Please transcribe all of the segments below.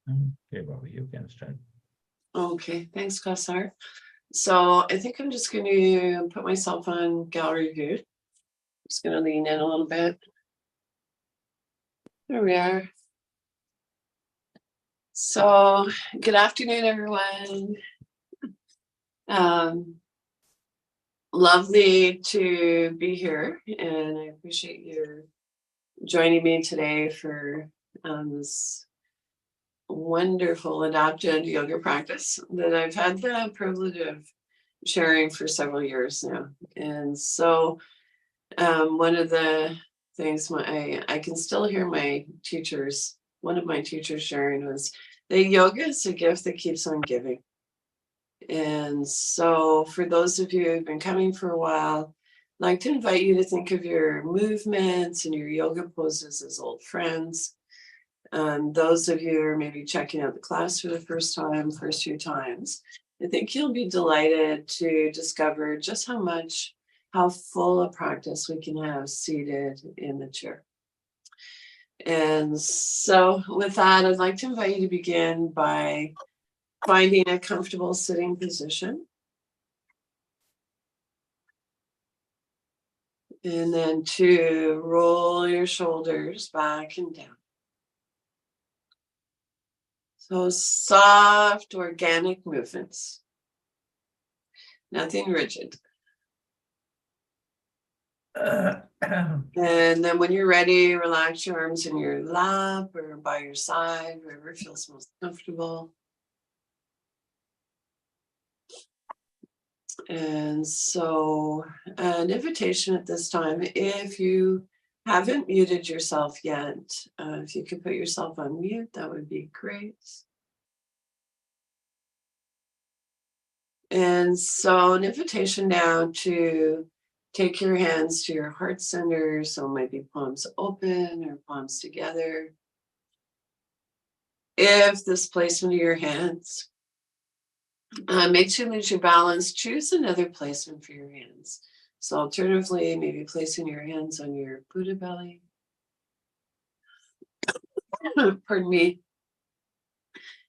Okay, Bobbie, you can start. Okay, thanks, Kassar. So I think I'm just going to put myself on gallery view. Just going to lean in a little bit. There we are. So good afternoon, everyone. Lovely to be here, and I appreciate you joining me today for this wonderful adapted yoga practice that I've had the privilege of sharing for several years now. And so one of the things I can still hear my teachers, one of my teachers sharing was that yoga is a gift that keeps on giving. And so for those of you who've been coming for a while, I'd like to invite you to think of your movements and your yoga poses as old friends. Those of you who are maybe checking out the class for the first few times, I think you'll be delighted to discover just how full a practice we can have seated in the chair. And so with that, I'd like to invite you to begin by finding a comfortable sitting position. And then to roll your shoulders back and down. So soft, organic movements. Nothing rigid. And then when you're ready, relax your arms in your lap or by your side, wherever feels most comfortable. And so an invitation at this time, if you haven't muted yourself yet, if you could put yourself on mute, that would be great. And so an invitation now to take your hands to your heart center. So it might be palms open or palms together. If this placement of your hands makes you lose your balance, choose another placement for your hands. So alternatively, maybe placing your hands on your Buddha belly. Pardon me.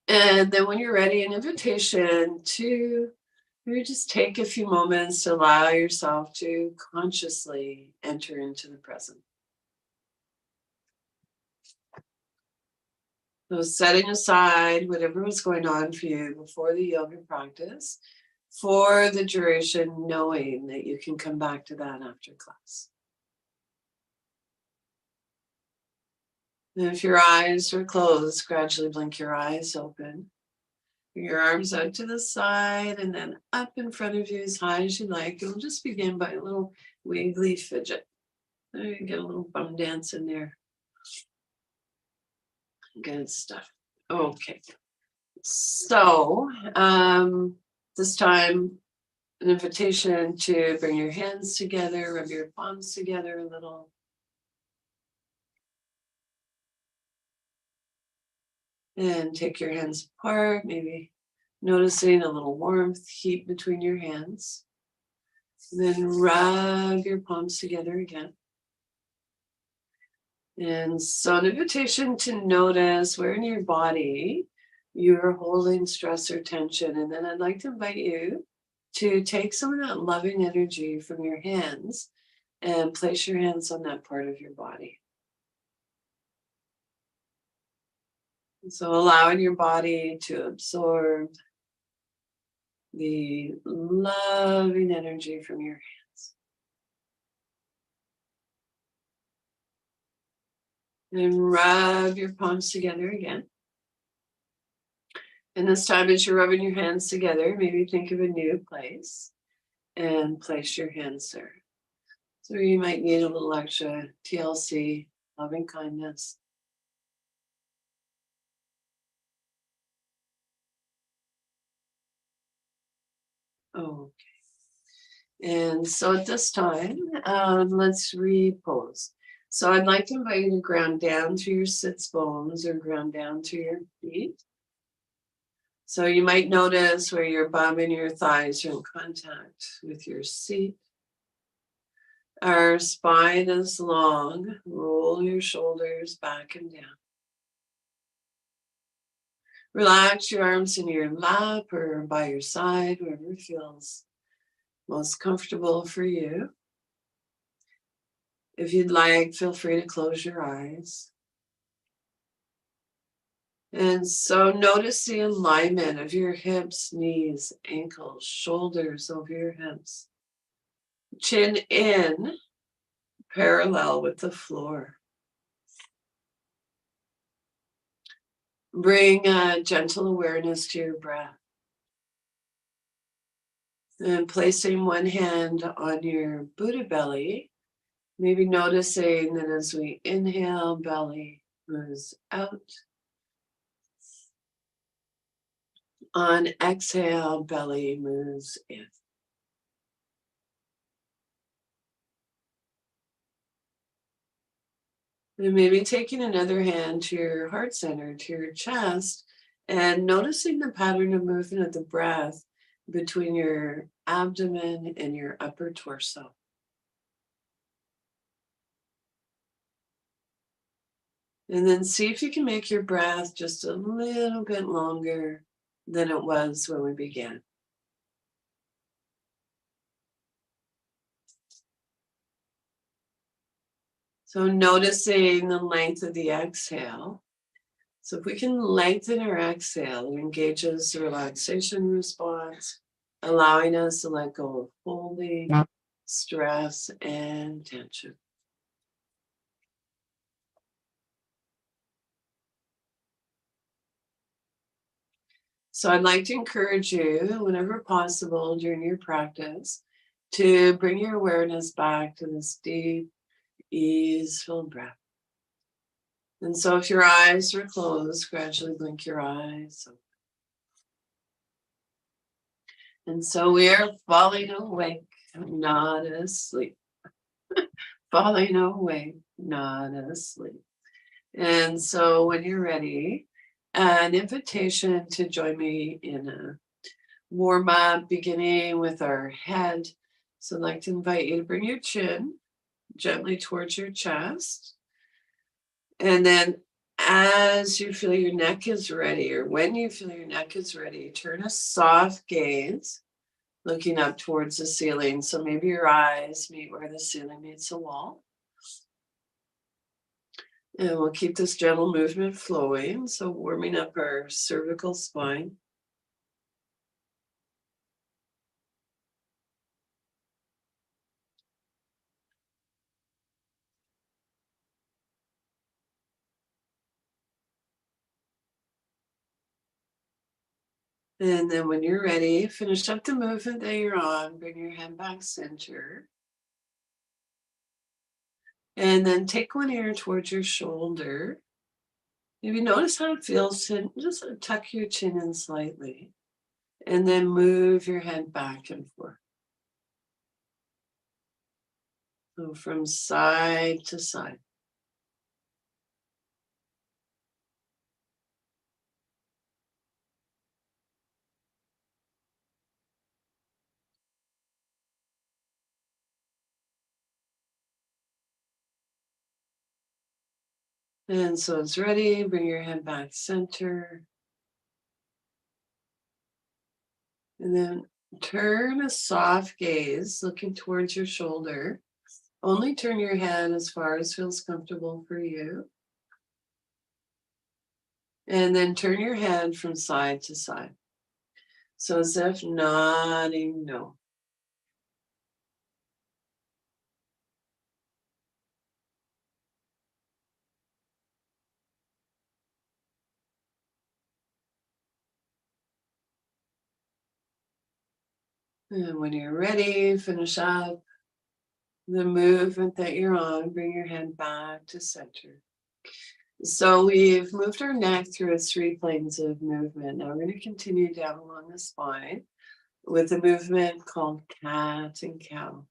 And then when you're ready, an invitation to maybe just take a few moments to allow yourself to consciously enter into the present. So setting aside whatever was going on for you before the yoga practice, for the duration, knowing that you can come back to that after class. And if your eyes are closed, gradually blink your eyes open. Bring your arms out to the side and then up in front of you as high as you like. You'll just begin by a little wiggly fidget. There you get a little bum dance in there. Good stuff. Okay. So this time, an invitation to bring your hands together, rub your palms together a little. And take your hands apart, maybe noticing a little warmth, heat between your hands. And then rub your palms together again. And so an invitation to notice where in your body you're holding stress or tension. And then I'd like to invite you to take some of that loving energy from your hands and place your hands on that part of your body. So allowing your body to absorb the loving energy from your hands. And rub your palms together again. And this time as you're rubbing your hands together, maybe think of a new place and place your hands there. So you might need a little extra TLC, loving kindness. Okay. And so at this time, let's repose. So I'd like to invite you to ground down to your sits bones or ground down to your feet. So you might notice where your bum and your thighs are in contact with your seat. Our spine is long. Roll your shoulders back and down. Relax your arms in your lap or by your side, wherever feels most comfortable for you. If you'd like, feel free to close your eyes. And so notice the alignment of your hips, knees, ankles, shoulders over your hips. Chin in, parallel with the floor. Bring a gentle awareness to your breath. And placing one hand on your Buddha belly, maybe noticing that as we inhale, belly moves out. On exhale, belly moves in. And maybe taking another hand to your heart center, to your chest, and noticing the pattern of movement of the breath between your abdomen and your upper torso. And then see if you can make your breath just a little bit longer than it was when we began. So noticing the length of the exhale. So if we can lengthen our exhale, it engages the relaxation response, allowing us to let go of holding, stress, and tension. So I'd like to encourage you, whenever possible during your practice, to bring your awareness back to this deep, easeful breath. And so if your eyes are closed, gradually blink your eyes. And so we are falling awake, not asleep. Falling awake, not asleep. And so when you're ready, an invitation to join me in a warm up, beginning with our head. So I'd like to invite you to bring your chin gently towards your chest. And then as you feel your neck is ready, or when you feel your neck is ready, turn a soft gaze, looking up towards the ceiling. So maybe your eyes meet where the ceiling meets the wall. And we'll keep this gentle movement flowing. So warming up our cervical spine. And then when you're ready, finish up the movement that you're on, bring your head back center. And then take one ear towards your shoulder. Maybe notice how it feels to just sort of tuck your chin in slightly. And then move your head back and forth. So from side to side. And so it's ready. Bring your head back center. And then turn a soft gaze looking towards your shoulder. Only turn your head as far as feels comfortable for you. And then turn your head from side to side. So as if nodding no. And when you're ready, finish up the movement that you're on. Bring your head back to center. So we've moved our neck through its 3 planes of movement. Now we're going to continue down along the spine with a movement called cat and cow.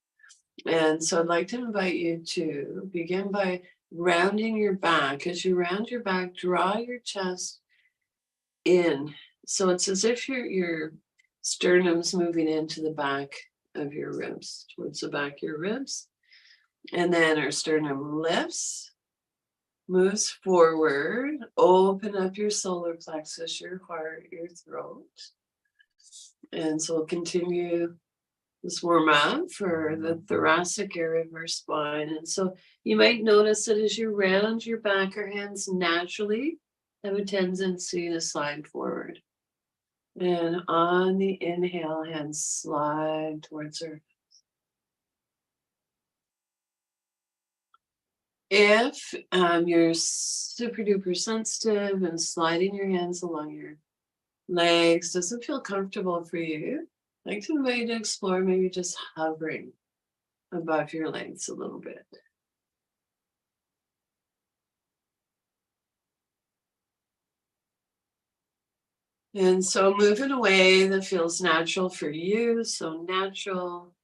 And so I'd like to invite you to begin by rounding your back. As you round your back, draw your chest in. So it's as if your sternum's moving into the back of your ribs, towards the back of your ribs. And then our sternum lifts. moves forward. Open up your solar plexus, your heart, your throat. And so we'll continue this warm up for the thoracic area of our spine. And so you might notice that as you round your back, our hands naturally have a tendency to slide forward. And on the inhale, hands slide towards her. If you're super duper sensitive and sliding your hands along your legs doesn't feel comfortable for you, I'd like to invite you to explore maybe just hovering above your legs a little bit. And so move in a way that feels natural for you, so natural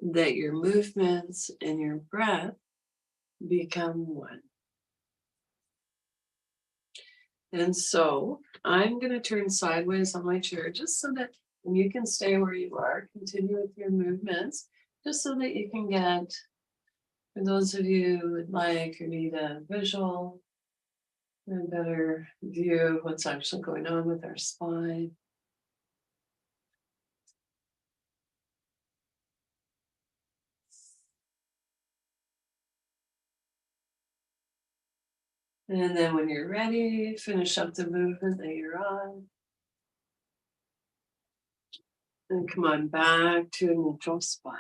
that your movements and your breath become one. And so I'm going to turn sideways on my chair just so that you can stay where you are, continue with your movements, just so that you can get, for those of you who would like or need a visual, a better view of what's actually going on with our spine. And then when you're ready, finish up the movement that you're on. And come on back to a neutral spine.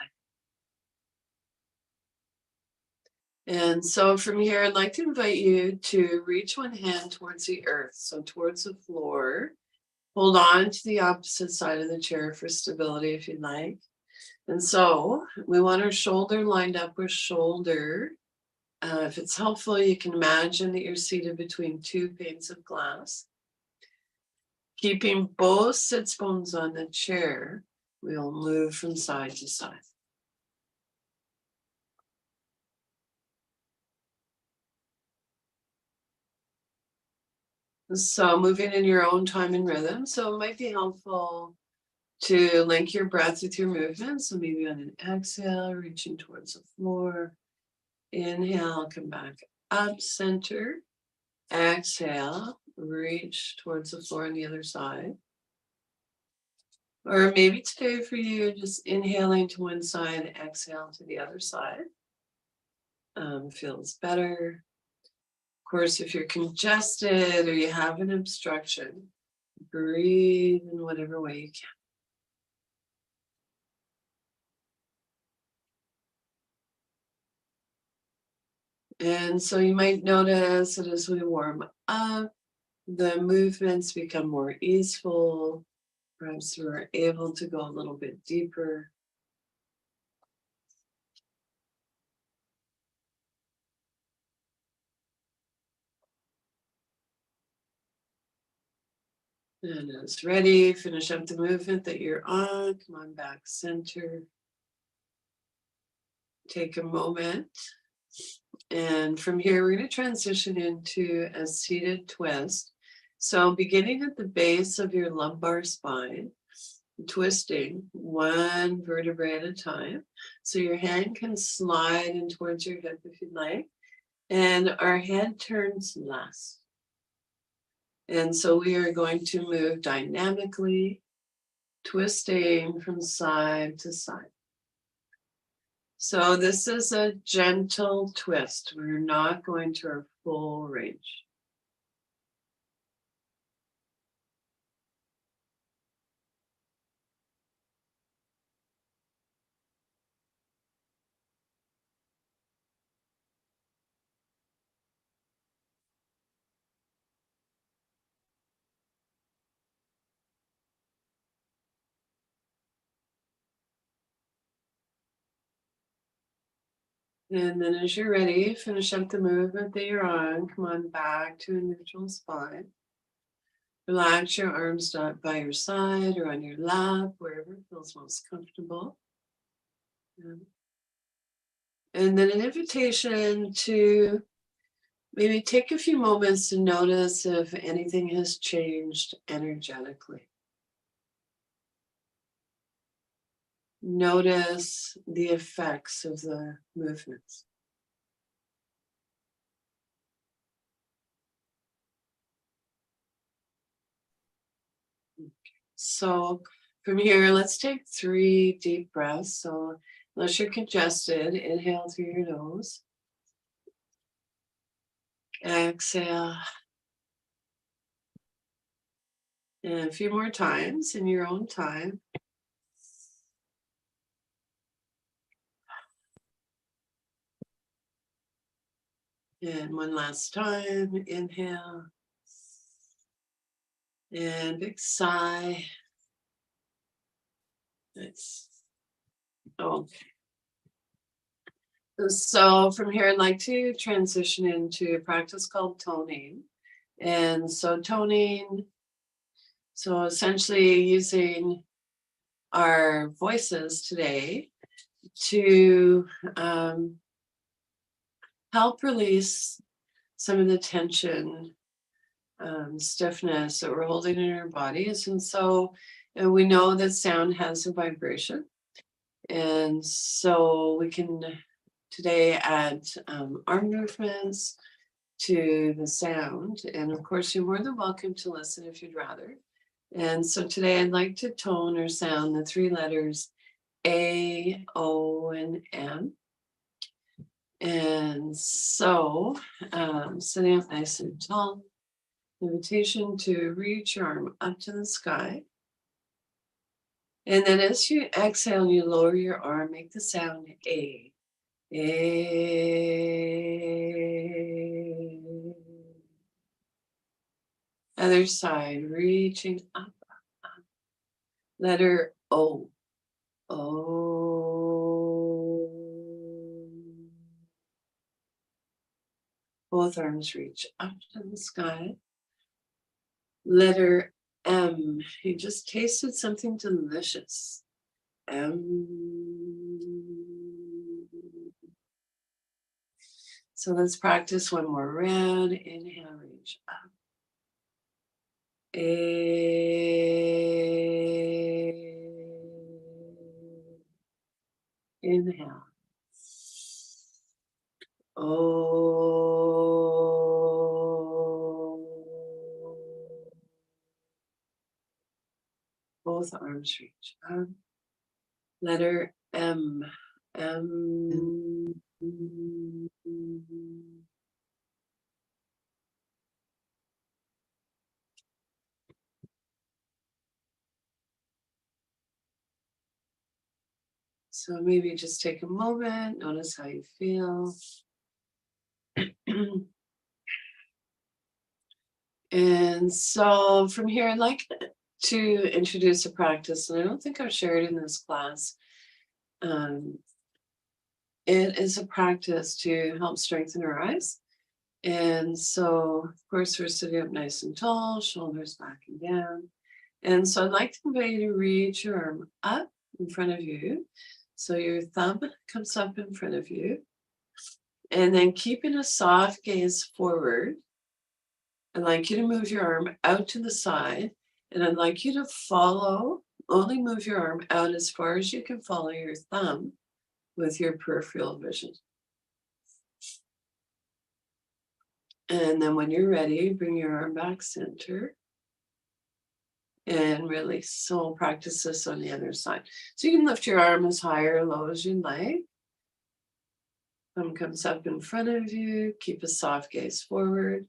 And so from here, I'd like to invite you to reach one hand towards the earth, so towards the floor. Hold on to the opposite side of the chair for stability if you'd like. And so we want our shoulder lined up with shoulder. If it's helpful, you can imagine that you're seated between two panes of glass. Keeping both sits bones on the chair, we'll move from side to side. So moving in your own time and rhythm. So it might be helpful to link your breath with your movement. So maybe on an exhale, reaching towards the floor. Inhale, come back up center. Exhale, reach towards the floor on the other side. Or maybe today for you, just inhaling to one side, exhale to the other side. Feels better. Of course, if you're congested or you have an obstruction, breathe in whatever way you can. And so you might notice that as we warm up, the movements become more easeful. Perhaps we're able to go a little bit deeper. And as ready, finish up the movement that you're on. Come on back center. Take a moment. And from here, we're going to transition into a seated twist. So beginning at the base of your lumbar spine, twisting one vertebrae at a time. So your hand can slide in towards your hip if you'd like. And our head turns less. And so we are going to move dynamically, twisting from side to side. So this is a gentle twist. We're not going to our full range. And then as you're ready, finish up the movement that you're on. Come on back to a neutral spine. Relax your arms by your side or on your lap, wherever it feels most comfortable. And then an invitation to maybe take a few moments to notice if anything has changed energetically. Notice the effects of the movements. So from here, let's take 3 deep breaths. So unless you're congested, inhale through your nose. Exhale. And a few more times in your own time. And one last time, inhale. And big sigh. Nice. Okay. So from here, I'd like to transition into a practice called toning. And so toning, so essentially using our voices today to help release some of the tension, stiffness that we're holding in our bodies. And so we know that sound has a vibration. And so we can today add arm movements to the sound. And of course, you're more than welcome to listen if you'd rather. And so today I'd like to tone or sound the 3 letters A, O, and M. And so sitting up nice and tall, invitation to reach your arm up to the sky. And then as you exhale, you lower your arm, make the sound A. A. Other side, reaching up, up. Letter O. O. Both arms reach up to the sky. Letter M. You just tasted something delicious. M. So let's practice one more round. Inhale, reach up. A. Inhale. O. Both arms reach up. Letter M. M. So maybe just take a moment, notice how you feel. And so from here, I'd like to introduce a practice, and I don't think I've shared in this class. It is a practice to help strengthen our eyes. And so, of course, we're sitting up nice and tall, shoulders back and down. And so I'd like to invite you to reach your arm up in front of you. So your thumb comes up in front of you. And then keeping a soft gaze forward, I'd like you to move your arm out to the side. And I'd like you to only move your arm out as far as you can follow your thumb with your peripheral vision. And then when you're ready, bring your arm back center and release. So we'll practice this on the other side. So you can lift your arm as high or low as you like. Thumb comes up in front of you. Keep a soft gaze forward.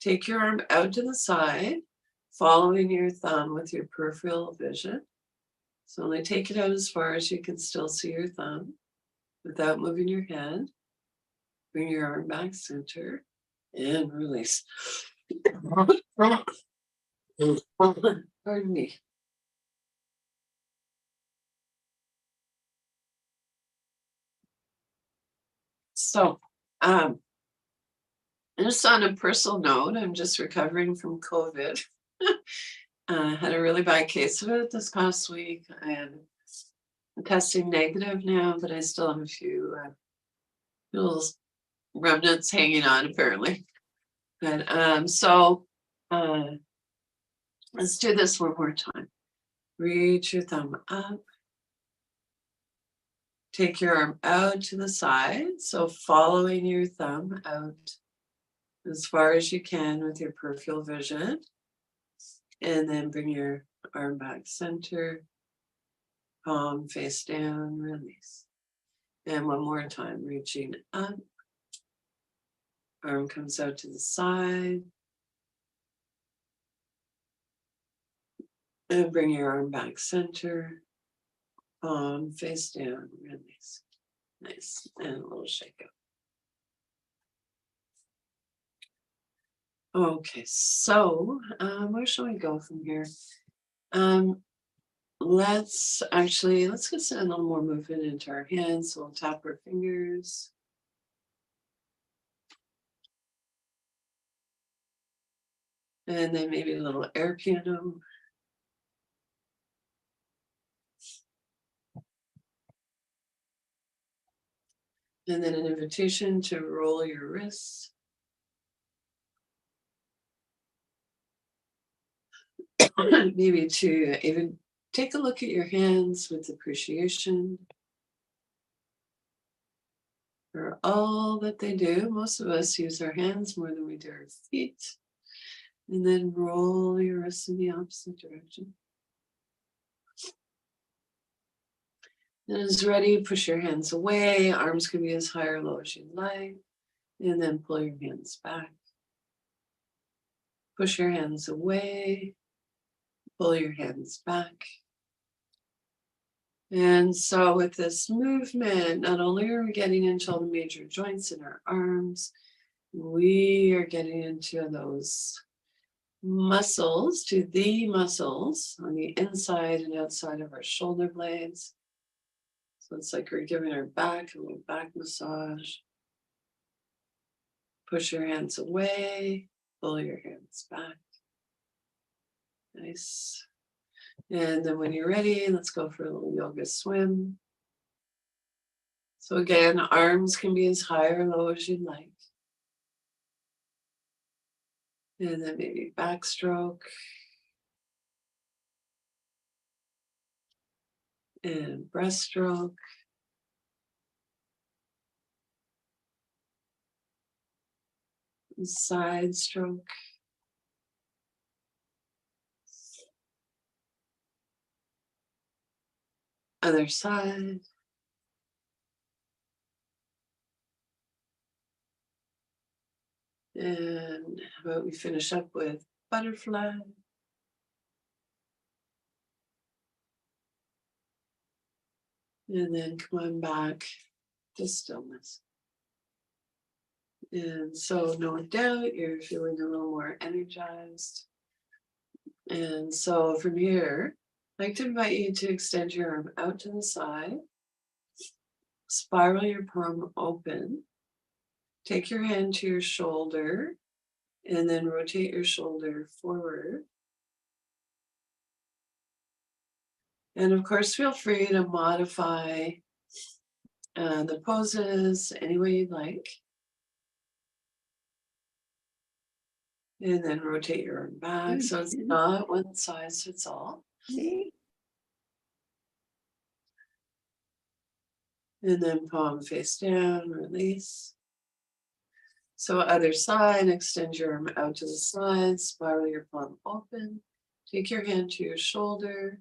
Take your arm out to the side, following your thumb with your peripheral vision. So only take it out as far as you can still see your thumb without moving your head. Bring your arm back center and release. Pardon me. So, just on a personal note, I'm just recovering from COVID. I had a really bad case of it this past week. I'm testing negative now, but I still have a few little remnants hanging on, apparently. But let's do this one more time. Reach your thumb up. Take your arm out to the side. So following your thumb out as far as you can with your peripheral vision. And then bring your arm back center, palm face down, release. And one more time, reaching up. Arm comes out to the side. And bring your arm back center. Palm face down, release. Nice. And a little shake up. Okay, so where shall we go from here? Let's get a little more movement into our hands. So we'll tap our fingers. And then maybe a little air piano. And then an invitation to roll your wrists. Maybe to even take a look at your hands with appreciation for all that they do. Most of us use our hands more than we do our feet. And then roll your wrists in the opposite direction. And as ready, push your hands away. Arms can be as high or low as you like. And then pull your hands back. Push your hands away. Pull your hands back. And so with this movement, not only are we getting into all the major joints in our arms, we are getting into those muscles, to the muscles on the inside and outside of our shoulder blades. So it's like we're giving our back a little back massage. Push your hands away, pull your hands back. Nice. And then when you're ready, let's go for a little yoga swim. So again, arms can be as high or low as you'd like. And then maybe backstroke. And breaststroke. And side stroke. Other side. And how about we finish up with butterfly. And then come on back to stillness. And so no doubt you're feeling a little more energized. And so from here, I'd like to invite you to extend your arm out to the side. Spiral your palm open. Take your hand to your shoulder and then rotate your shoulder forward. And of course, feel free to modify the poses any way you'd like. And then rotate your arm back. So it's not one size fits all. And then palm face down, release. So other side, extend your arm out to the side, spiral your palm open. Take your hand to your shoulder.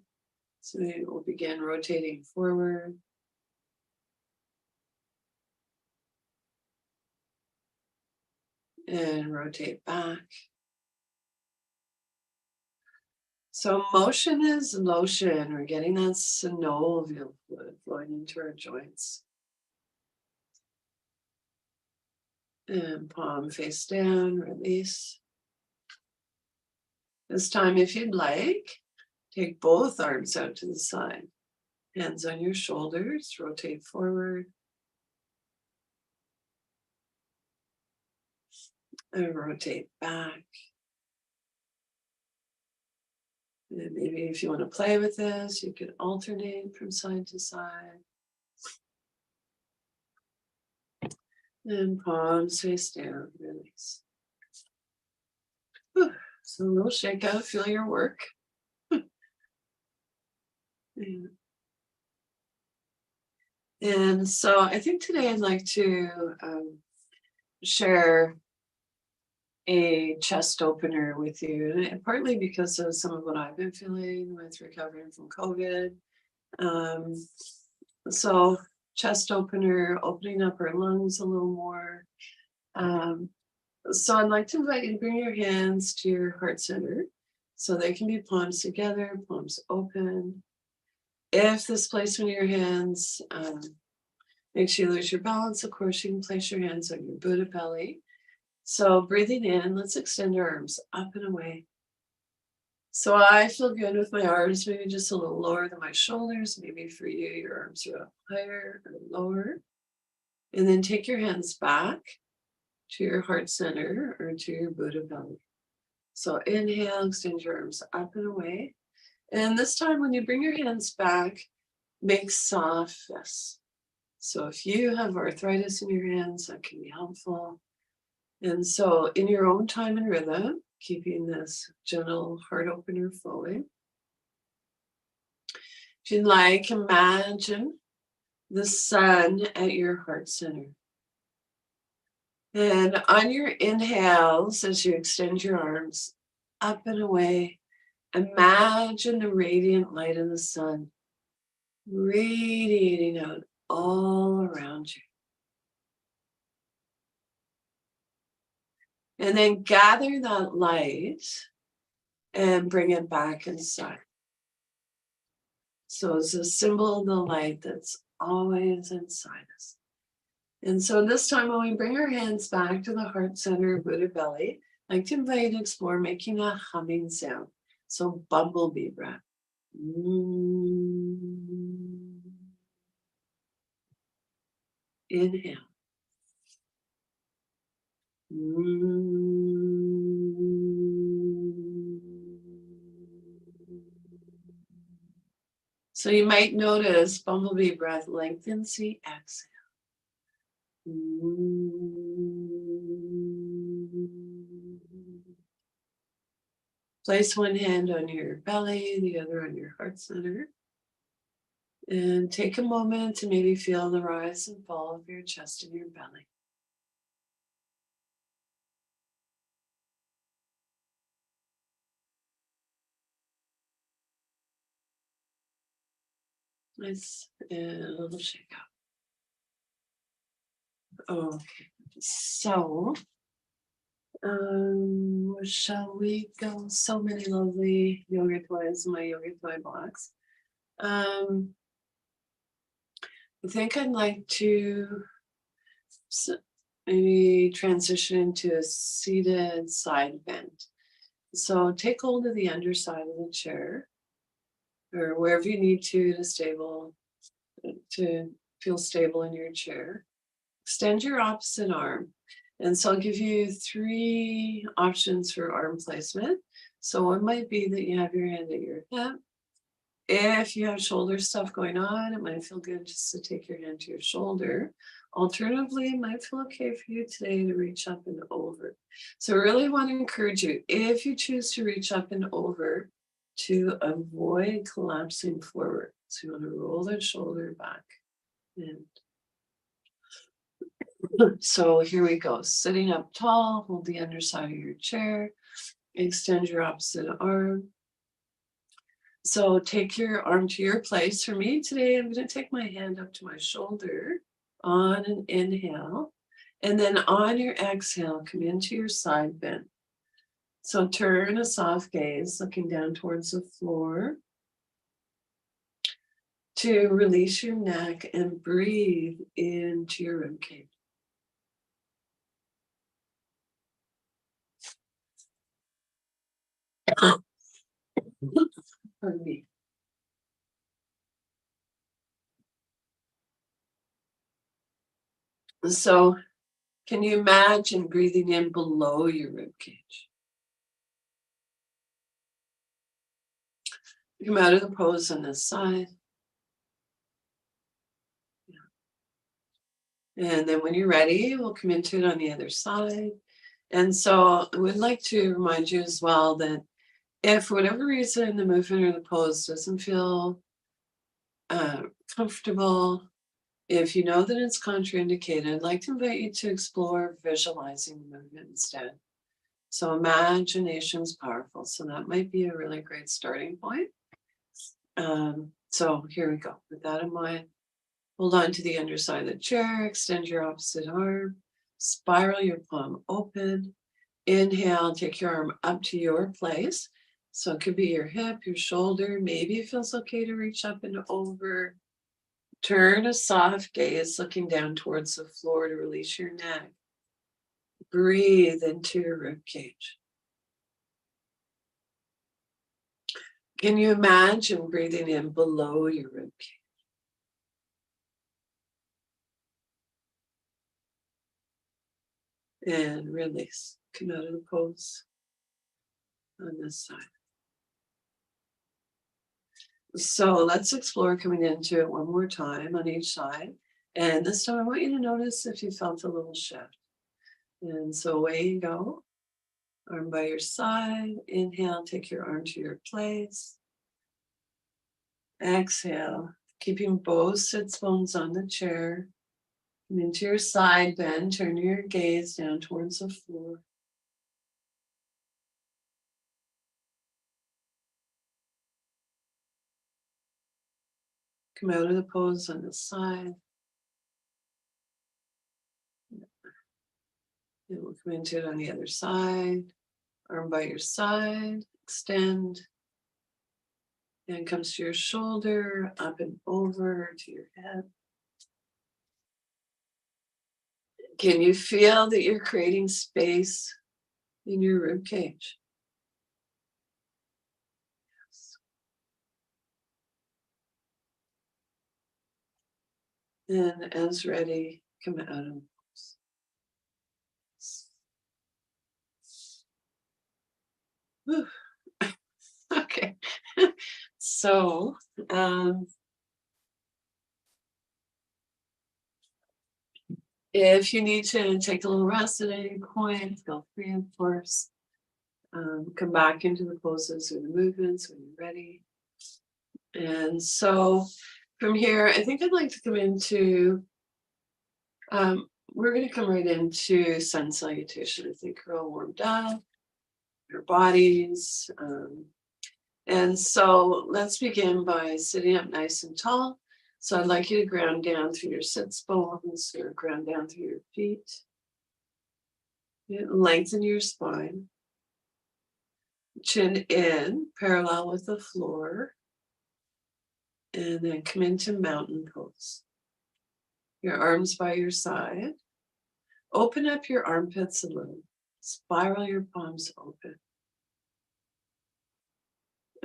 So it will begin rotating forward. And rotate back. So motion is lotion. We're getting that synovial fluid flowing into our joints. And palm face down, release. This time, if you'd like, take both arms out to the side. Hands on your shoulders, rotate forward. And rotate back. And maybe if you want to play with this, you could alternate from side to side. And palms face down, release. Whew. So a little shake out, feel your work. And so I think today I'd like to share a chest opener with you, and partly because of some of what I've been feeling with recovering from COVID. So chest opener, opening up our lungs a little more. So I'd like to invite you to bring your hands to your heart center so they can be palms together, palms open. If this placement of your hands makes you lose your balance, of course, you can place your hands on your Buddha belly. So breathing in, let's extend our arms up and away. So I feel good with my arms, maybe just a little lower than my shoulders. Maybe for you, your arms are up higher or lower. And then take your hands back to your heart center or to your Buddha belly. So inhale, extend your arms up and away. And this time when you bring your hands back, make soft fists. So if you have arthritis in your hands, that can be helpful. And so in your own time and rhythm, keeping this gentle heart opener flowing. If you'd like, imagine the sun at your heart center. And on your inhales, as you extend your arms up and away, imagine the radiant light of the sun radiating out all around you. And then gather that light and bring it back inside. So it's a symbol of the light that's always inside us. And so this time when we bring our hands back to the heart center, Buddha belly, I'd like to invite you to explore making a humming sound. So bumblebee breath. Inhale. So you might notice bumblebee breath lengthens the exhale. Place one hand on your belly, the other on your heart center. And take a moment to maybe feel the rise and fall of your chest and your belly. Nice. And a little shake up. Okay. So, shall we go? So many lovely yoga toys in my yoga toy box. I think I'd like to maybe transition into a seated side bend. So take hold of the underside of the chair or wherever you need to feel stable in your chair. Extend your opposite arm. And so I'll give you 3 options for arm placement. So one might be that you have your hand at your hip. If you have shoulder stuff going on, it might feel good just to take your hand to your shoulder. Alternatively, it might feel okay for you today to reach up and over. So I really want to encourage you, if you choose to reach up and over, to avoid collapsing forward. So you want to roll that shoulder back. And so here we go. Sitting up tall, hold the underside of your chair, extend your opposite arm. So take your arm to your place. For me today, I'm going to take my hand up to my shoulder on an inhale. And then on your exhale, come into your side bend. So turn a soft gaze, looking down towards the floor. To release your neck and breathe into your ribcage. Pardon me. So, can you imagine breathing in below your ribcage? Come out of the pose on this side. And then when you're ready, we'll come into it on the other side. And so I would like to remind you as well that if for whatever reason the movement or the pose doesn't feel comfortable, if you know that it's contraindicated, I'd like to invite you to explore visualizing the movement instead. So imagination's powerful. So that might be a really great starting point. So here we go. With that in mind, hold on to the underside of the chair, extend your opposite arm, spiral your palm open. Inhale, take your arm up to your place. So it could be your hip, your shoulder. Maybe it feels okay to reach up and over. Turn a soft gaze looking down towards the floor to release your neck. Breathe into your rib cage. Can you imagine breathing in below your rib cage? And release. Come out of the pose on this side. So let's explore coming into it one more time on each side. And this time I want you to notice if you felt a little shift. And so away you go. Arm by your side. Inhale, take your arm to your place. Exhale, keeping both sits bones on the chair. Come into your side bend, turn your gaze down towards the floor. Come out of the pose on the side. And we'll come into it on the other side. Arm by your side, extend. And comes to your shoulder, up and over to your head. Can you feel that you're creating space in your rib cage? Yes. And as ready, come out of pose. Whew. Okay. So, if you need to take a little rest at any point, feel free, of course. Come back into the poses or the movements when you're ready. And so from here, I think I'd like to come into, we're going to come right into sun salutation. I think we're all warmed up, your bodies. And so let's begin by sitting up nice and tall. So I'd like you to ground down through your sits bones or ground down through your feet. Lengthen your spine. Chin in, parallel with the floor. And then come into mountain pose. Your arms by your side. Open up your armpits a little. Spiral your palms open.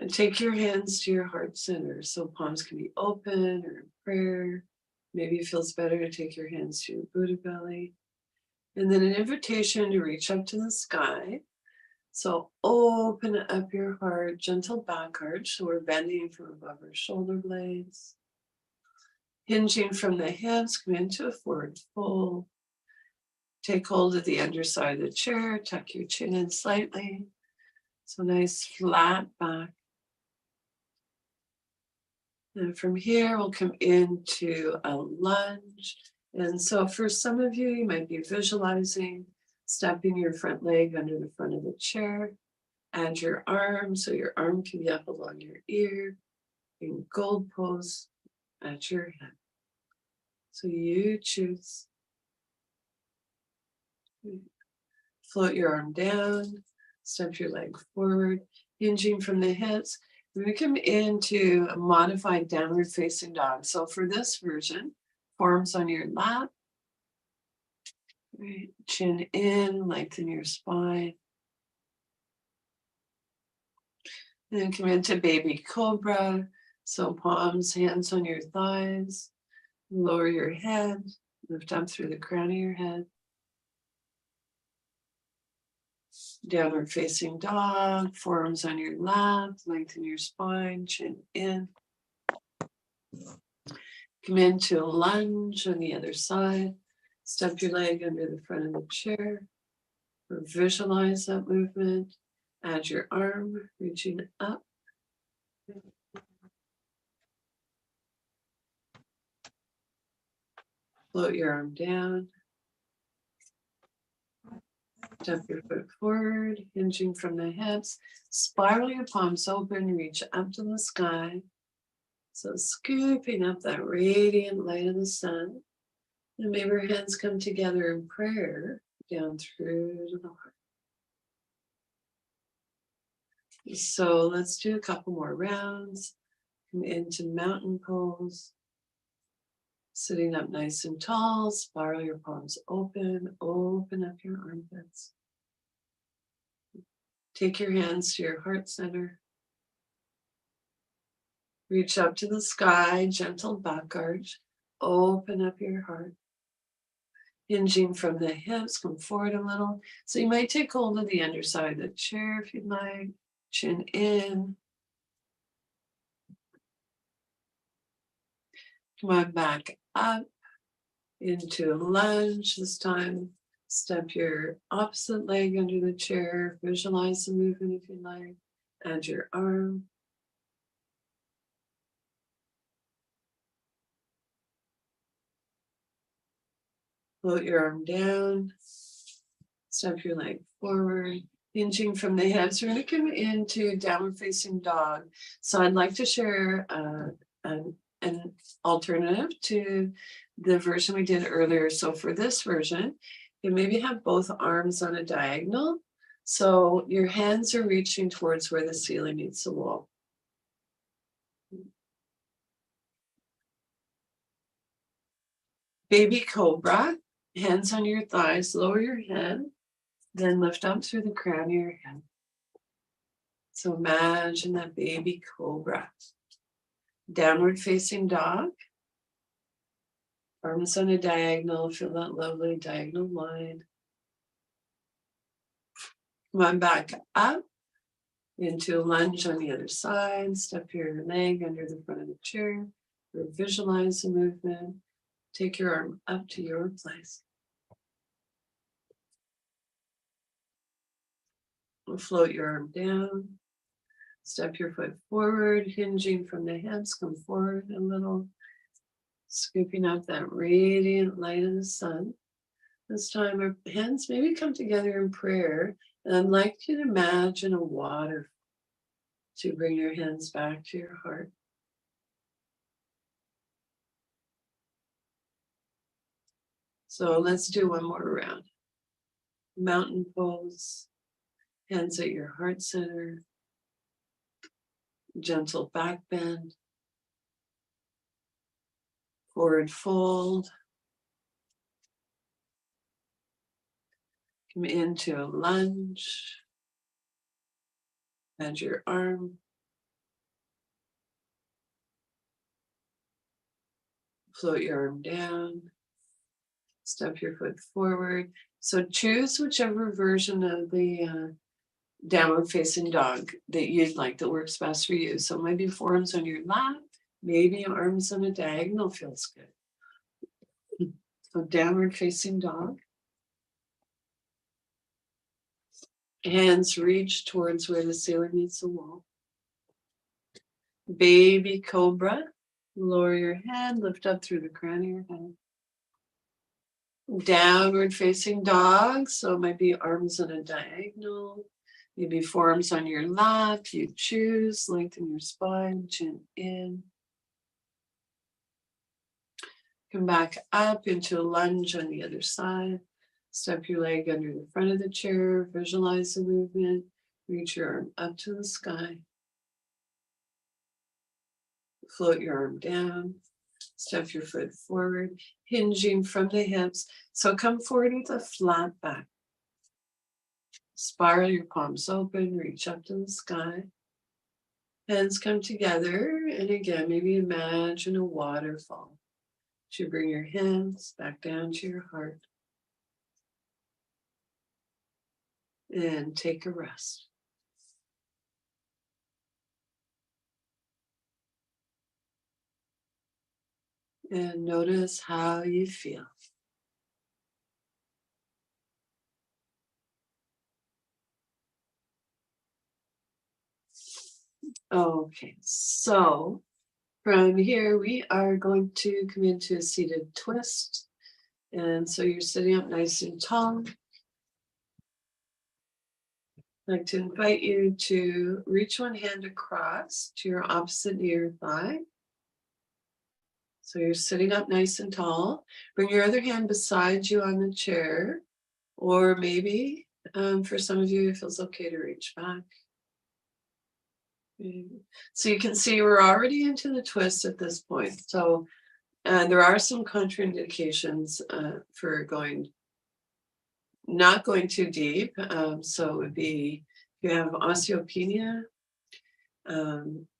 And take your hands to your heart center. So palms can be open or in prayer. Maybe it feels better to take your hands to your Buddha belly. And then an invitation to reach up to the sky. So open up your heart, gentle back arch. So we're bending from above our shoulder blades. Hinging from the hips, come into a forward fold. Take hold of the underside of the chair, tuck your chin in slightly. So nice flat back. And from here, we'll come into a lunge. And so for some of you, you might be visualizing stepping your front leg under the front of the chair. Add your arm, so your arm can be up along your ear. In gold pose at your head. So you choose. Float your arm down, step your leg forward, hinging from the hips. We're going to come into a modified downward facing dog. So for this version, forearms on your lap, right, chin in, lengthen your spine. And then come into baby cobra. So palms, hands on your thighs, lower your head, lift up through the crown of your head. Downward facing dog, forearms on your lap, lengthen your spine, chin in. Come into a lunge on the other side. Step your leg under the front of the chair. Or visualize that movement. Add your arm, reaching up. Float your arm down. Step your foot forward, hinging from the hips. Spiral your palms open, reach up to the sky. So scooping up that radiant light of the sun. And maybe your hands come together in prayer down through to the heart. So let's do a couple more rounds. Come into mountain pose. Sitting up nice and tall, spiral your palms open, open up your armpits. Take your hands to your heart center. Reach up to the sky, gentle back arch. Open up your heart. Hinging from the hips, come forward a little. So you might take hold of the underside of the chair if you'd like. Chin in. Come on back up into a lunge. This time, step your opposite leg under the chair. Visualize the movement if you like. Add your arm. Float your arm down. Step your leg forward. Hinging from the hips. We're going to come into downward facing dog. So I'd like to share an alternative to the version we did earlier. So for this version, you maybe have both arms on a diagonal. So your hands are reaching towards where the ceiling meets the wall. Baby cobra, hands on your thighs, lower your head, then lift up through the crown of your head. So imagine that baby cobra. Downward facing dog. Arms on a diagonal, feel that lovely diagonal line. Come on back up into a lunge on the other side. Step your leg under the front of the chair. Or visualize the movement. Take your arm up to your place. Float your arm down. Step your foot forward, hinging from the hips. Come forward a little. Scooping up that radiant light of the sun. This time our hands maybe come together in prayer. And I'd like you to imagine a waterfall to bring your hands back to your heart. So let's do one more round. Mountain pose. Hands at your heart center. Gentle back bend. Forward fold. Come into a lunge. Add your arm. Float your arm down. Step your foot forward. So choose whichever version of the downward facing dog that you'd like, that works best for you. So maybe forearms on your lap, maybe arms on a diagonal feels good. So downward facing dog. Hands reach towards where the ceiling meets the wall. Baby cobra. Lower your head, lift up through the crown of your head. Downward facing dog. So it might be arms on a diagonal. Maybe forearms on your lap. You choose. Lengthen your spine. Chin in. Come back up into a lunge on the other side. Step your leg under the front of the chair. Visualize the movement. Reach your arm up to the sky. Float your arm down. Step your foot forward, hinging from the hips. So come forward with a flat back. Spiral your palms open, reach up to the sky. Hands come together, and again, maybe imagine a waterfall. You bring your hands back down to your heart. And take a rest. And notice how you feel. Okay, so from here we are going to come into a seated twist. And so you're sitting up nice and tall. I'd like to invite you to reach one hand across to your opposite near thigh. So you're sitting up nice and tall. Bring your other hand beside you on the chair, or maybe for some of you, it feels okay to reach back. So you can see we're already into the twist at this point. So there are some contraindications for not going too deep. So it would be if you have osteopenia,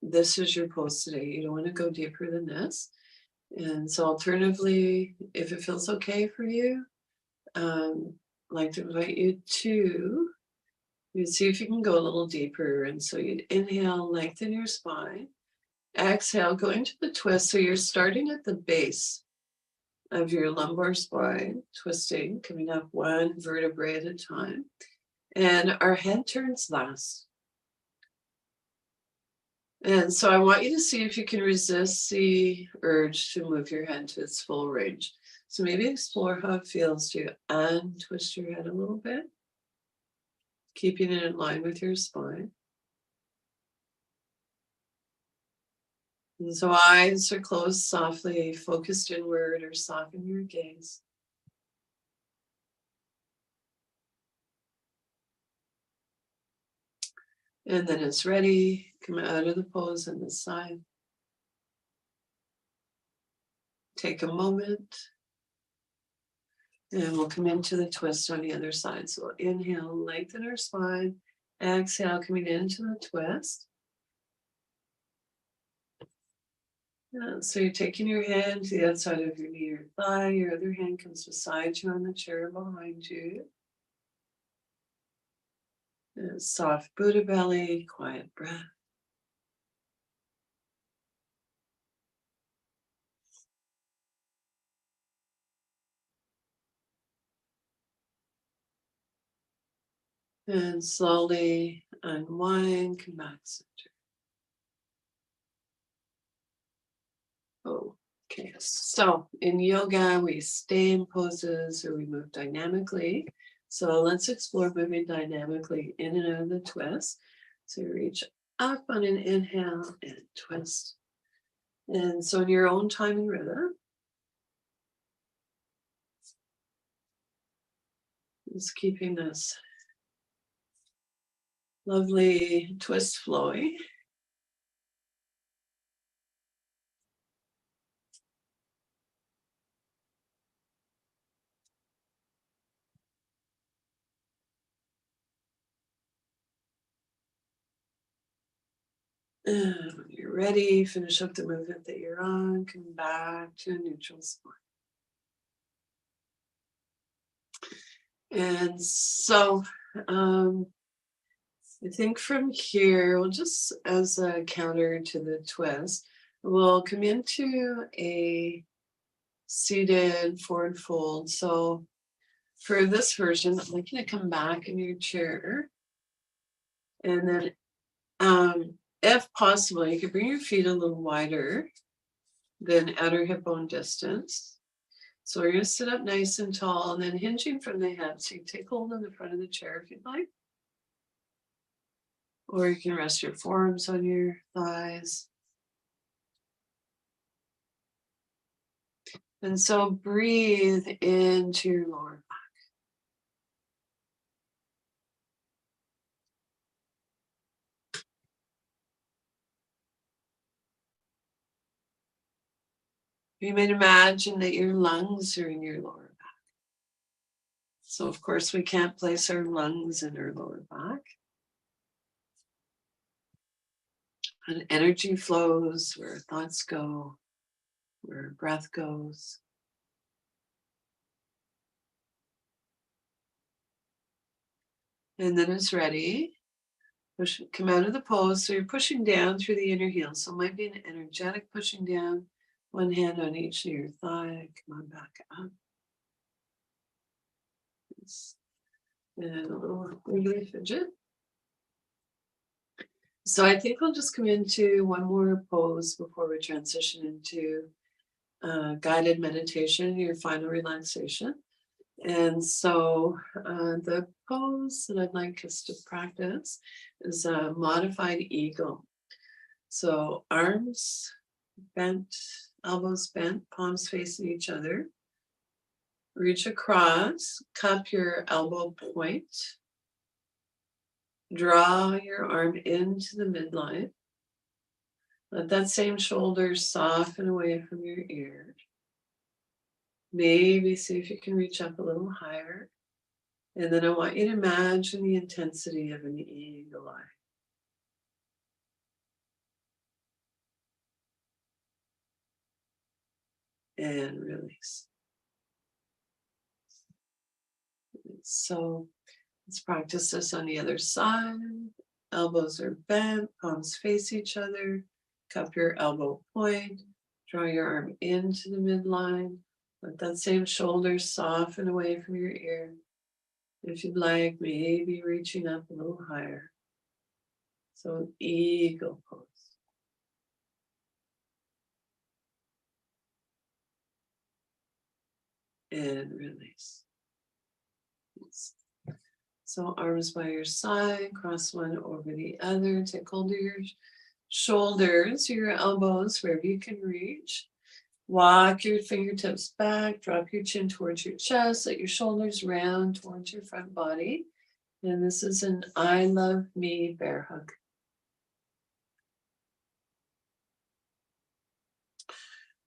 this is your pose today. You don't want to go deeper than this. And so alternatively, if it feels okay for you, I'd like to invite you to see if you can go a little deeper. And so you'd inhale, lengthen your spine. Exhale, go into the twist. So you're starting at the base of your lumbar spine, twisting, coming up one vertebrae at a time. And our head turns last. And so I want you to see if you can resist the urge to move your head to its full range. So maybe explore how it feels to untwist your head a little bit, keeping it in line with your spine. And so eyes are closed softly, focused inward, or soften your gaze. And then it's ready. Come out of the pose on this side. Take a moment. And we'll come into the twist on the other side. So inhale, lengthen our spine. Exhale, coming into the twist. So you're taking your hand to the outside of your knee or thigh. Your other hand comes beside you on the chair behind you. And soft Buddha belly, quiet breath. And slowly unwind, come back center. Okay, so in yoga, we stay in poses or we move dynamically. So let's explore moving dynamically in and out of the twist. So you reach up on an inhale and twist. And so in your own time and rhythm, just keeping this lovely twist flowing. And when you're ready, finish up the movement that you're on, come back to a neutral spine. And so I think from here, we'll just as a counter to the twist, we'll come into a seated forward fold. So for this version, I'm going to come back in your chair. And then if possible, you could bring your feet a little wider than outer hip bone distance. So we're going to sit up nice and tall and then hinging from the hips. You take hold on the front of the chair if you'd like. Or you can rest your forearms on your thighs. And so breathe into your lower back. You might imagine that your lungs are in your lower back. So of course we can't place our lungs in our lower back. And energy flows where thoughts go, where breath goes. And then it's ready. Come out of the pose. So you're pushing down through the inner heel. So it might be an energetic pushing down. One hand on each of your thigh. Come on back up. And a little wiggly fidget. So I think we'll just come into one more pose before we transition into guided meditation, your final relaxation. And so the pose that I'd like us to practice is a modified eagle. So arms bent, elbows bent, palms facing each other. Reach across, cup your elbow point. Draw your arm into the midline. Let that same shoulder soften away from your ear. Maybe see if you can reach up a little higher. And then I want you to imagine the intensity of an eagle eye. And release. So let's practice this on the other side. Elbows are bent, palms face each other. Cup your elbow point. Draw your arm into the midline. Let that same shoulder soften away from your ear. If you'd like, maybe reaching up a little higher. So eagle pose. And release. So arms by your side, cross one over the other. Take hold of your shoulders, your elbows, wherever you can reach. Walk your fingertips back, drop your chin towards your chest, let your shoulders round towards your front body. And this is an I love me bear hug.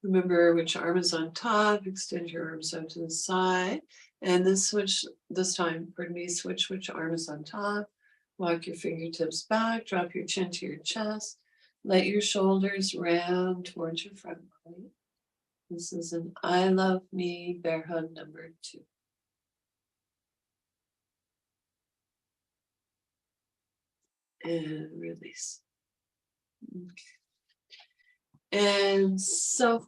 Remember which arm is on top, extend your arms out to the side. And then switch, this time, switch which arm is on top. Walk your fingertips back, drop your chin to your chest. Let your shoulders round towards your front body. This is an I love me bear hug number 2. And release. Okay. And so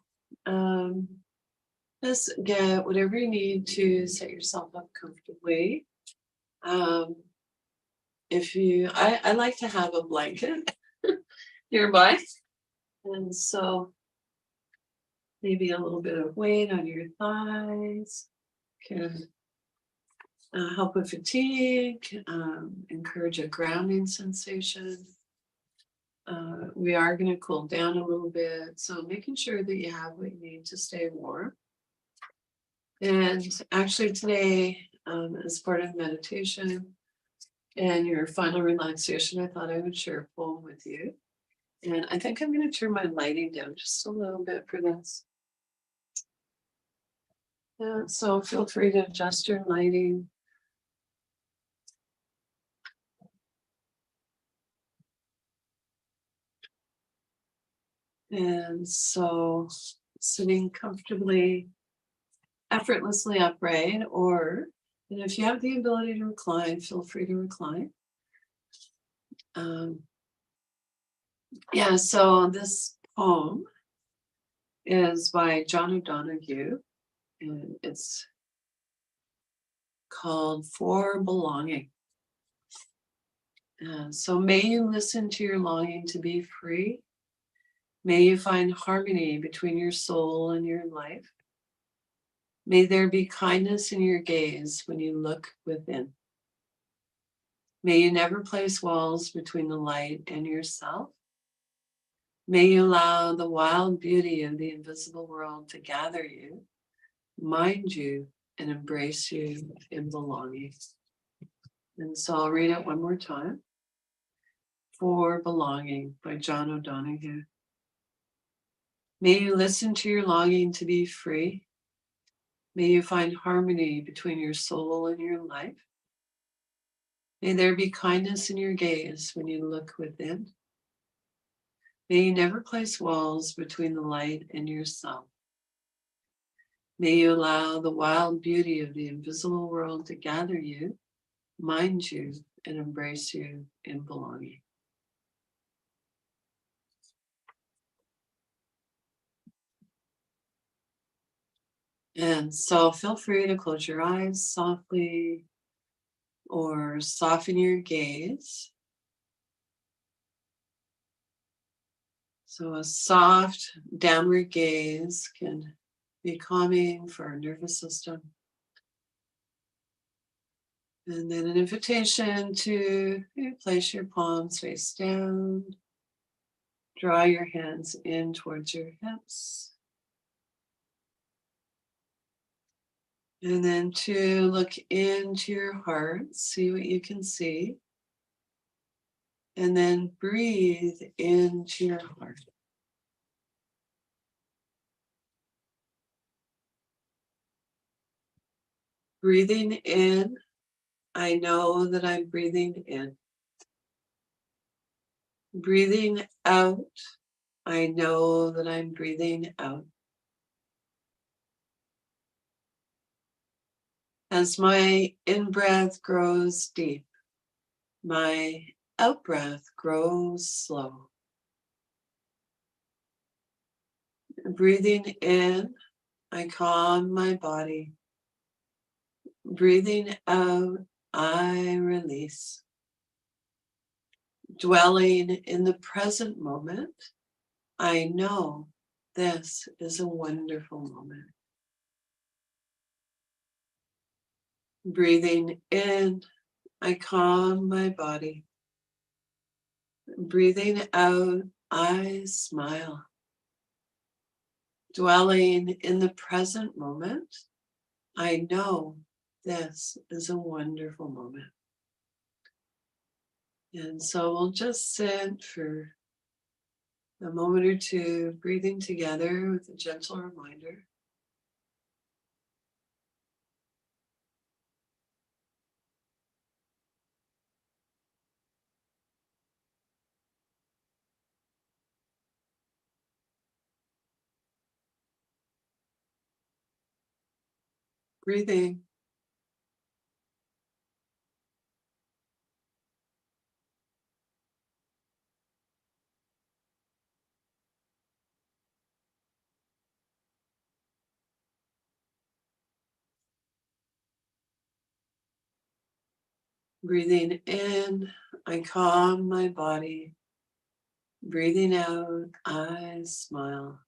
just get whatever you need to set yourself up comfortably. If you, I like to have a blanket nearby. And so maybe a little bit of weight on your thighs can help with fatigue, encourage a grounding sensation. We are going to cool down a little bit, so making sure that you have what you need to stay warm. And actually today, as part of meditation and your final relaxation, I thought I would share a poem with you. And I think I'm going to turn my lighting down just a little bit for this. Yeah, so feel free to adjust your lighting. And so sitting comfortably, effortlessly upright, or and if you have the ability to recline, feel free to recline. Yeah, so this poem is by John O'Donoghue, and it's called For Belonging. So may you listen to your longing to be free. May you find harmony between your soul and your life. May there be kindness in your gaze when you look within. May you never place walls between the light and yourself. May you allow the wild beauty of the invisible world to gather you, mind you, and embrace you in belonging. And so I'll read it one more time. For Belonging by John O'Donoghue. May you listen to your longing to be free. May you find harmony between your soul and your life. May there be kindness in your gaze when you look within. May you never place walls between the light and yourself. May you allow the wild beauty of the invisible world to gather you, mind you, and embrace you in belonging. And so feel free to close your eyes softly or soften your gaze. So a soft downward gaze can be calming for our nervous system. And then an invitation to place your palms face down. Draw your hands in towards your hips. And then to look into your heart, see what you can see. And then breathe into your heart. Breathing in, I know that I'm breathing in. Breathing out, I know that I'm breathing out. As my in-breath grows deep, my out-breath grows slow. Breathing in, I calm my body. Breathing out, I release. Dwelling in the present moment, I know this is a wonderful moment. Breathing in, I calm my body. Breathing out, I smile. Dwelling in the present moment, I know this is a wonderful moment. And so we'll just sit for a moment or two, breathing together with a gentle reminder. Breathing. Breathing in, I calm my body. Breathing out, I smile.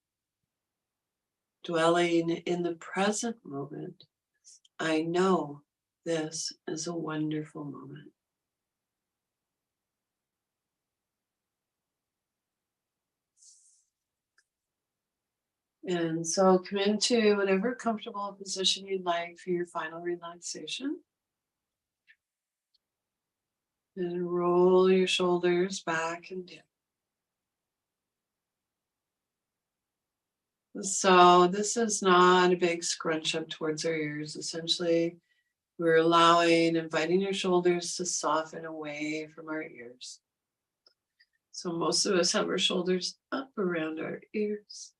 Dwelling in the present moment, I know this is a wonderful moment. And so come into whatever comfortable position you'd like for your final relaxation. And roll your shoulders back and down. So this is not a big scrunch up towards our ears. Essentially, we're inviting your shoulders to soften away from our ears. So most of us have our shoulders up around our ears.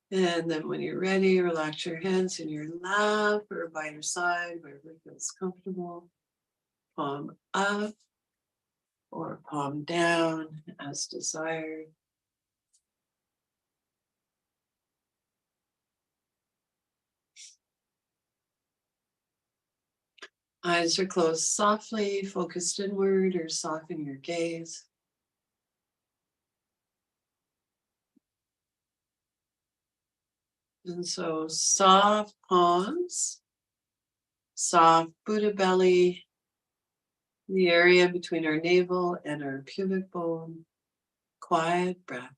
And then when you're ready, relax your hands in your lap or by your side, wherever feels comfortable. Palm up or palm down as desired. Eyes are closed softly, focused inward, or soften your gaze. And so soft palms, soft Buddha belly, the area between our navel and our pubic bone, quiet breath.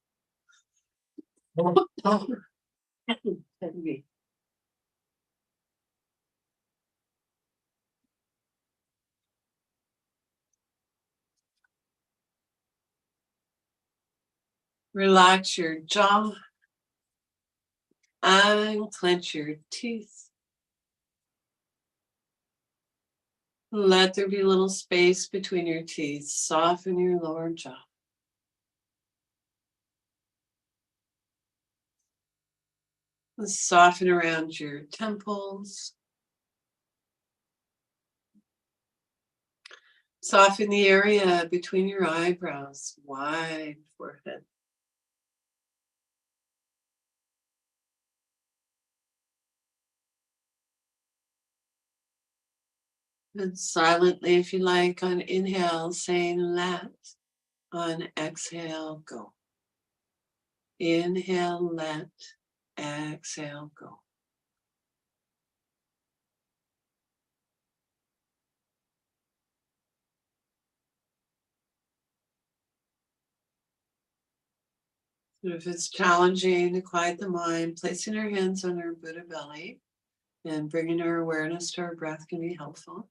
Heavy. Relax your jaw and clench your teeth. Let there be a little space between your teeth. Soften your lower jaw. Soften around your temples. Soften the area between your eyebrows. Wide forehead. And silently, if you like, on inhale, saying let. On exhale, go. Inhale, let. Exhale, go. If it's challenging to quiet the mind, placing our hands on our Buddha belly and bringing our awareness to our breath can be helpful.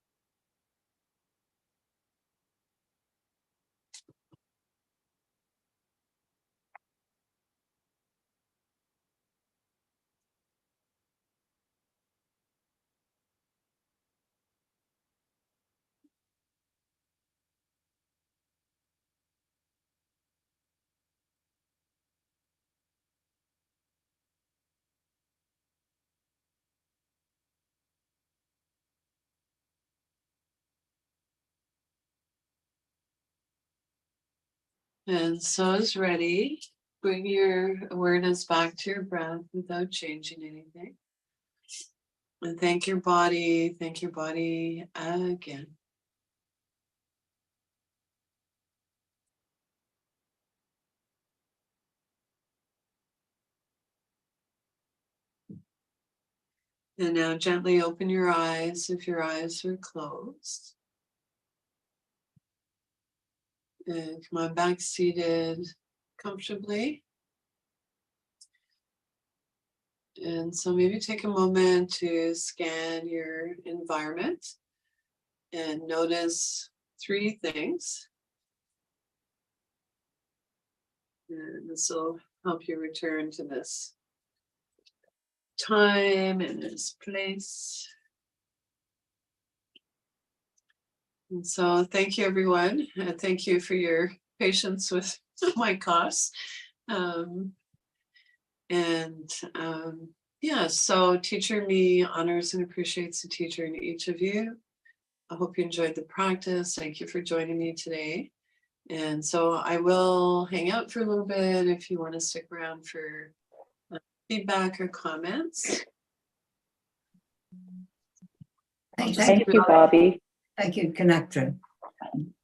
And so is ready. Bring your awareness back to your breath without changing anything. And thank your body again. And now gently open your eyes if your eyes are closed. And come on back seated comfortably. And so maybe take a moment to scan your environment and notice 3 things. And this will help you return to this time and this place. And so thank you, everyone. Thank you for your patience with my coughs. Yeah, so Teacher Me honors and appreciates the teacher in each of you. I hope you enjoyed the practice. Thank you for joining me today. And so I will hang out for a little bit if you want to stick around for feedback or comments. Thank you, Bobbie. Thank you, Connector.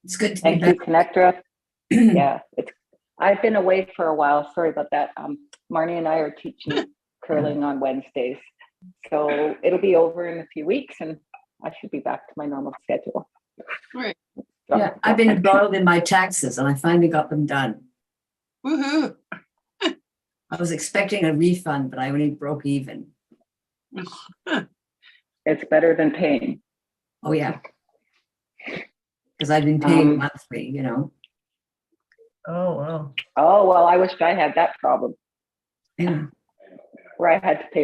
It's good to be Thank back. you, Connector. Yeah, I've been away for a while. Sorry about that. Marnie and I are teaching curling on Wednesdays. So it'll be over in a few weeks and I should be back to my normal schedule. Right. So, Yeah, I've been embroiled in my taxes and I finally got them done. Woohoo! I was expecting a refund, but I only broke even. it's better than paying. Oh, yeah. Because I've been paying monthly, you know. Oh, wow. Oh, well, I wish I had that problem Yeah. where I had to pay